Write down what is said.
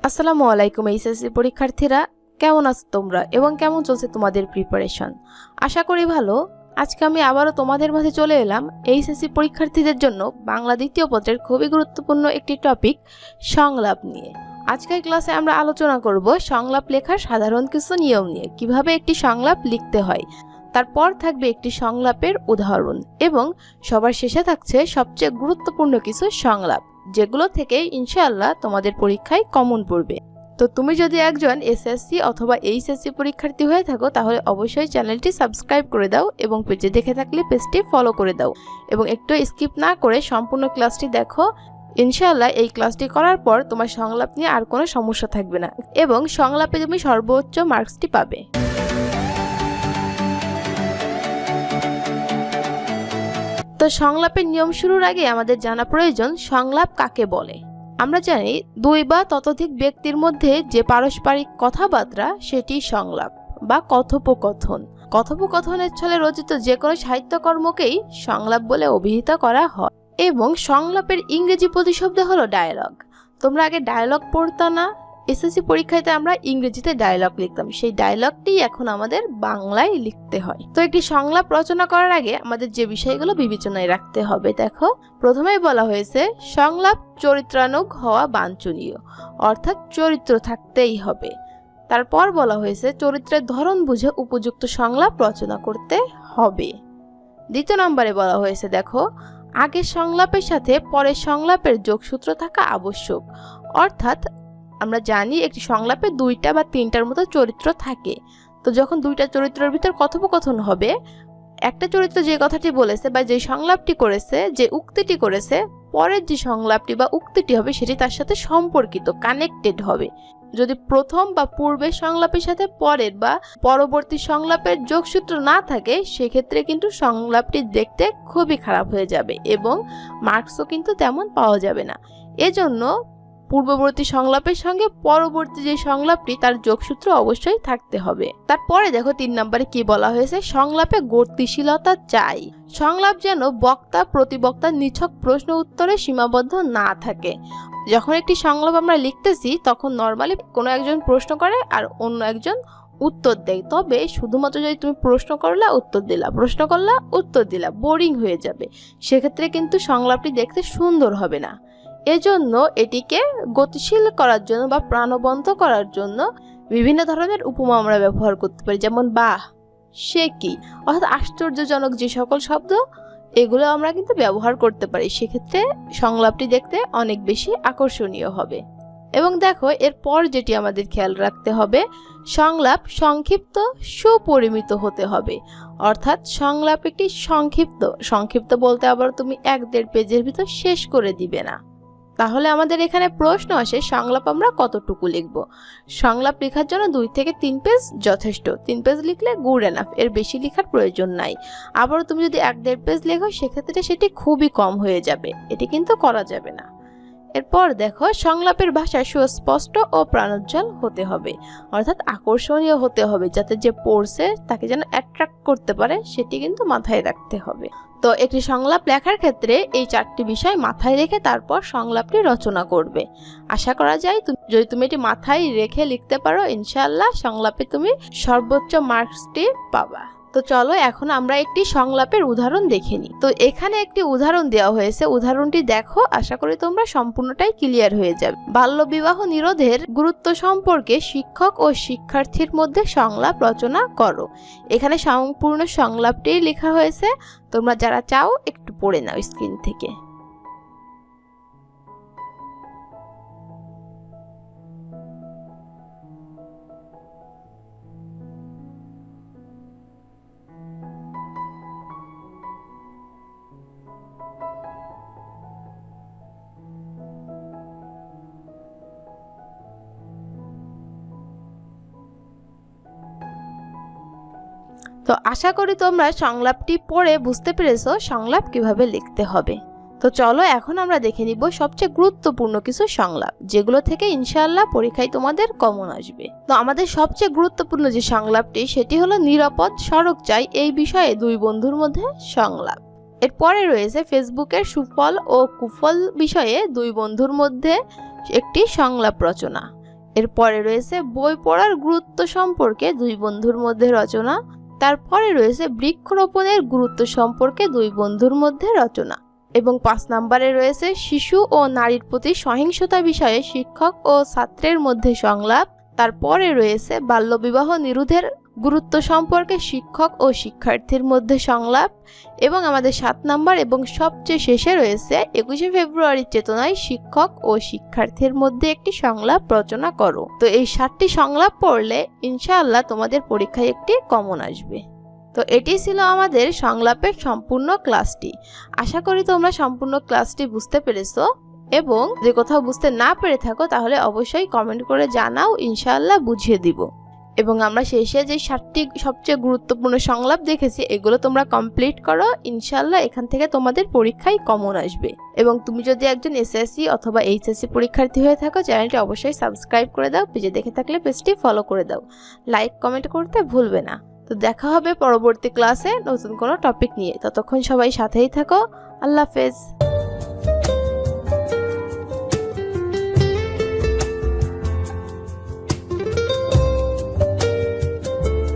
আসসালামু আলাইকুম এইচএসসি পরীক্ষার্থীরা, কেমন আছো তোমরা এবং কেমন চলছে তোমাদের প্রিপারেশন? আশা করি ভালো। আজকে আমি আবারও তোমাদের মাঝে চলে এলাম এইচএসসি পরীক্ষার্থীদের জন্য বাংলা দ্বিতীয় পত্রের খুবই গুরুত্বপূর্ণ একটি টপিক সংলাপ নিয়ে। আজকের ক্লাসে আমরা আলোচনা করব সংলাপ লেখার সাধারণ কিছু নিয়ম নিয়ে, কিভাবে একটি সংলাপ লিখতে হয়। তারপর থাকবে একটি সংলাপের উদাহরণ এবং সবার শেষে থাকছে সবচেয়ে গুরুত্বপূর্ণ কিছু সংলাপ, যেগুলো থেকে ইনশাআল্লাহ তোমাদের পরীক্ষায় কমন পড়বে। তো তুমি যদি একজন এসএসসি অথবা এইচএসসি পরীক্ষার্থী হয়ে থাকো তাহলে অবশ্যই চ্যানেলটি সাবস্ক্রাইব করে দাও এবং পেজে দেখে থাকলে পেজটি ফলো করে দাও এবং একটু স্কিপ না করে সম্পূর্ণ ক্লাসটি দেখো। ইনশাআল্লাহ এই ক্লাসটি করার পর তোমার সংলাপ নিয়ে আর কোনো সমস্যা থাকবে না এবং সংলাপে তুমি সর্বোচ্চ মার্কসটি পাবে। তো সংলাপের নিয়ম শুরুর আগে আমাদের জানা প্রয়োজন সংলাপ কাকে বলে। আমরা জানি দুই বা ততোধিক ব্যক্তির মধ্যে যে পারস্পরিক কথাবার্তা সেটি সংলাপ বা কথোপকথন। কথোপকথনের ছলে রচিত যে কোনো সাহিত্যকর্মকেই সংলাপ বলে অভিহিত করা হয় এবং সংলাপের ইংরেজি প্রতিশব্দ হলো ডায়ালগ। তোমরা আগে ডায়ালগ পড়তা না? এসএসসি পরীক্ষাতে আমরা ইংরেজিতে ডায়ালগ লিখতাম, সেই ডায়ালগটি এখন আমাদের বাংলায় লিখতে হয়। তো একটি সংলাপ রচনা করার আগে আমাদের যে বিষয়গুলো বিবেচনায় রাখতে হবে, দেখো প্রথমেই বলা হয়েছে সংলাপ চরিত্রানুগ হওয়া বাঞ্ছনীয়, অর্থাৎ চরিত্র থাকতেই হবে। তারপর বলা হয়েছে চরিত্রের ধরন বুঝে উপযুক্ত সংলাপ রচনা করতে হবে। দ্বিতীয় নম্বরে বলা হয়েছে দেখো আগের সংলাপের সাথে পরের সংলাপের যোগসূত্র থাকা আবশ্যক, অর্থাৎ আমরা জানি একটি সংলাপে দুইটা বা তিনটার মতো চরিত্র থাকে। তো যখন দুইটা চরিত্রের ভিতর কথোপকথন হবে, একটা চরিত্র যে কথাটি বলেছে বা যে সংলাপটি করেছে, যে উক্তিটি করেছে, পরের যে সংলাপটি বা উক্তিটি হবে সেটি তার সাথে সম্পর্কিত, কানেক্টেড হবে। যদি প্রথম বা পূর্বের সংলাপের সাথে পরের বা পরবর্তী সংলাপের যোগসূত্র না থাকে, সেক্ষেত্রে কিন্তু সংলাপটি দেখতে খুবই খারাপ হয়ে যাবে এবং মার্কসও কিন্তু তেমন পাওয়া যাবে না। এজন্য পূর্ববর্তী সংলাপের সঙ্গে পরবর্তী যে সংলাপটি তার যোগসূত্র অবশ্যই থাকতে হবে। তারপরে দেখো 3 নম্বরে কি বলা হয়েছে, সংলাপে গতিশীলতা চাই। সংলাপ যেন বক্তা প্রতিবক্তার নিছক প্রশ্ন উত্তরে সীমাবদ্ধ না থাকে। যখন একটি সংলাপ আমরা লিখতেছি তখন নর্মালি কোনো একজন প্রশ্ন করে আর অন্য একজন উত্তর দেয়, তবে শুধুমাত্র যদি তুমি প্রশ্ন করলা উত্তর দিলা, প্রশ্ন করলা উত্তর দিলা, বোরিং হয়ে যাবে। সেক্ষেত্রে কিন্তু সংলাপটি দেখতে সুন্দর হবে না। এজন্য এটিকে গতিশীল করার জন্য বা প্রাণবন্ত করার জন্য বিভিন্ন ধরনের উপমা আমরা ব্যবহার করতে পারি, যেমন বাহ, সে কি, অর্থাৎ আশ্চর্যজনক যে সকল শব্দ এগুলো আমরা কিন্তু ব্যবহার করতে পারি। সেক্ষেত্রে সংলাপটি দেখতে অনেক বেশি আকর্ষণীয় হবে। এবং দেখো এরপর যেটি আমাদের খেয়াল রাখতে হবে, সংলাপ সংক্ষিপ্ত সুপরিমিত হতে হবে, অর্থাৎ সংলাপ একটি সংক্ষিপ্ত বলতে আবার তুমি 1-1.5 পেজের ভিতর শেষ করে দিবে না। তাহলে আমাদের এখানে প্রশ্ন আসে সংলাপ আমরা কতটুকু লিখব। সংলাপ লেখার জন্য 2 থেকে 3 পেজ যথেষ্ট, 3 পেজ লিখলে গুড এনাফ, এর বেশি লেখার প্রয়োজন নাই। আবার তুমি যদি 1-1.5 পেজ লেখো সেক্ষেত্রে সেটি খুবই কম হয়ে যাবে, এটি কিন্তু করা যাবে না। এরপর দেখো সংলাপের ভাষা সুস্পষ্ট ও প্রাণোজ্জ্বল হতে হবে, অর্থাৎ আকর্ষণীয় হতে হবে, যাতে যে পড়ছে তাকে যেন অ্যাট্রাক্ট করতে পারে, সেটি কিন্তু মাথায় রাখতে হবে। তো একটি সংলাপ লেখার ক্ষেত্রে এই 4টি বিষয় মাথায় রেখে তারপর সংলাপটি রচনা করবে। আশা করা যায় যদি তুমি এটি মাথায় রেখে লিখতে পারো, ইনশাআল্লাহ সংলাপে তুমি সর্বোচ্চ মার্কসটি পাবা। তো চলো এখন আমরা একটি সংলাপের উদাহরণ দেখে নিই। তো এখানে একটি উদাহরণ দেওয়া হয়েছে, উদাহরণটি দেখো, আশা করি তোমরা সম্পূর্ণটাই ক্লিয়ার হয়ে যাবে। বাল্যবিবাহ নিরোধের গুরুত্ব সম্পর্কে শিক্ষক ও শিক্ষার্থীর মধ্যে সংলাপ রচনা করো। এখানে সম্পূর্ণ সংলাপটি লেখা হয়েছে, তোমরা যারা চাও একটু পড়ে নাও স্ক্রিন থেকে। তো আশা করি তোমরা সংলাপটি পড়ে বুঝতে পেরেছো সংলাপ কিভাবে লিখতে হবে। তো চলো এখন আমরা দেখে নিব সবচেয়ে গুরুত্বপূর্ণ কিছু সংলাপ, যেগুলো থেকে ইনশাআল্লাহ পরীক্ষায় তোমাদের কমন আসবে। তো আমাদের সবচেয়ে গুরুত্বপূর্ণ যে সংলাপটি সেটি হলো নিরাপদ সড়ক চাই এই বিষয়ে 2 বন্ধুর মধ্যে সংলাপ। এরপরে রয়েছে ফেসবুকের সুফল ও কুফল বিষয়ে 2 বন্ধুর মধ্যে একটি সংলাপ রচনা। এরপরে রয়েছে বই পড়ার গুরুত্ব সম্পর্কে দুই বন্ধুর মধ্যে রচনা। তারপরে রয়েছে বৃক্ষরোপণের গুরুত্ব সম্পর্কে দুই বন্ধুর মধ্যে রচনা। এবং 5 নম্বরে রয়েছে শিশু ও নারীর প্রতি সহিংসতা বিষয়ে শিক্ষক ও ছাত্রের মধ্যে সংলাপ। তারপরে রয়েছে বাল্যবিবাহ নিরোধের গুরুত্ব সম্পর্কে শিক্ষক ও শিক্ষার্থীর মধ্যে সংলাপ। এবং আমাদের 7 নম্বর এবং সবচেয়ে শেষে রয়েছে 21শে ফেব্রুয়ারির চেতনায় শিক্ষক ও শিক্ষার্থীর মধ্যে একটি সংলাপ রচনা করো। তো এই 7টি সংলাপ পড়লে ইনশাআল্লাহ তোমাদের পরীক্ষায় একটি কমন আসবে। তো এটি ছিল আমাদের সংলাপের সম্পূর্ণ ক্লাসটি। আশা করি তোমরা সম্পূর্ণ ক্লাসটি বুঝতে পেরেছো, এবং যে কোথাও বুঝতে না পেরে থাকো তাহলে অবশ্যই কমেন্ট করে জানাও, ইনশাআল্লাহ বুঝিয়ে দিব। এবং আমরা শেষে যে 7টি সবচেয়ে গুরুত্বপূর্ণ সংলাপ দেখেছি এগুলো তোমরা কমপ্লিট করো, ইনশাআল্লাহ এখান থেকে তোমাদের পরীক্ষায় কমন আসবে। এবং তুমি যদি একজন এসএসসি অথবা এইচএসসি পরীক্ষার্থী হয়ে থাকো, চ্যানেলটি অবশ্যই সাবস্ক্রাইব করে দাও, পেজে দেখে থাকলে পেজটি ফলো করে দাও, লাইক কমেন্ট করতে ভুলবে না। তো দেখা হবে পরবর্তী ক্লাসে নতুন কোনো টপিক নিয়ে। ততক্ষণ সবাই সাথেই থাকো। আল্লাহ হাফেজ।